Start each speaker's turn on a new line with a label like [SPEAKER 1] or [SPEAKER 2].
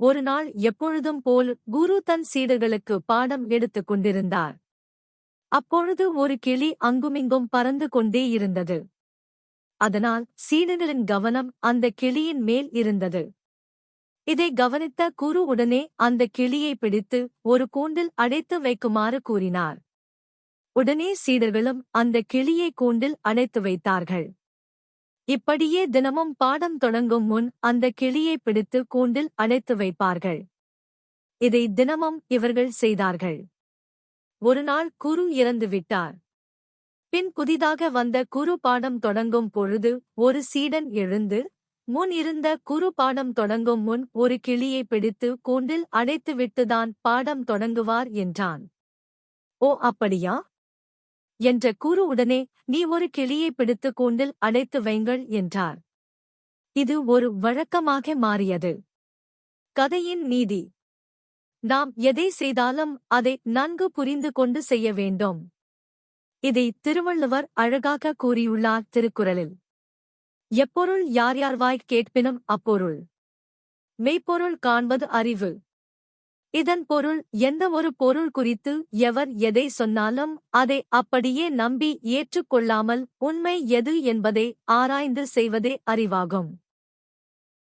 [SPEAKER 1] ஒரு நாள் எப்பொழுதும் போல் குரு தன் சீடர்களுக்கு பாடம் எடுத்துக் கொண்டிருந்தார். அப்பொழுது ஒரு கிளி அங்குமிங்கும் பறந்து கொண்டே இருந்தது. அதனால் சீடர்களின் கவனம் அந்த கிளியின் மேல் இருந்தது. இதை கவனித்த குரு உடனே அந்த கிளியை பிடித்து ஒரு கூண்டில் அடைத்து வைக்குமாறு கூறினார். உடனே சீடர்களும் அந்த கிளியை கூண்டில் அடைத்து வைத்தார்கள். இப்படியே தினமும் பாடம் தொடங்கும் முன் அந்த கிளியை பிடித்து கூண்டில் அடைத்து வைப்பார்கள். இதை தினமும் இவர்கள் செய்தார்கள். ஒருநாள் குரு இறந்துவிட்டார். பின் புதிதாக வந்த குரு பாடம் தொடங்கும் பொழுது ஒரு சீடன் எழுந்து, முன் இருந்த குரு பாடம் தொடங்கும் முன் ஒரு கிளியை பிடித்து கூண்டில் அடைத்துவிட்டுதான் பாடம் தொடங்குவார் என்றான். ஓ, அப்படியா என்ற குரு உடனே, நீ ஒரு கிளியை பிடித்து கூண்டில் அடைத்து வைங்கள் என்றார். இது ஒரு வழக்கமாக மாறியது. கதையின் நீதி: நாம் எதை செய்தாலும் அதை நன்கு புரிந்து கொண்டு செய்ய வேண்டும். இதை திருவள்ளுவர் அழகாக கூறியுள்ளார் திருக்குறளில். எப்பொருள் யார் யார் வாய்க் கேட்பினும் அப்பொருள் மெய்ப்பொருள் காண்பது அறிவு. இதன் பொருள், எந்த ஒரு பொருள் குறித்து எவர் எதை சொன்னாலும் அதை அப்படியே நம்பி ஏற்றுக்கொள்ளாமல் உண்மை எது என்பதை ஆராய்ந்து செய்வதே அறிவாகும்.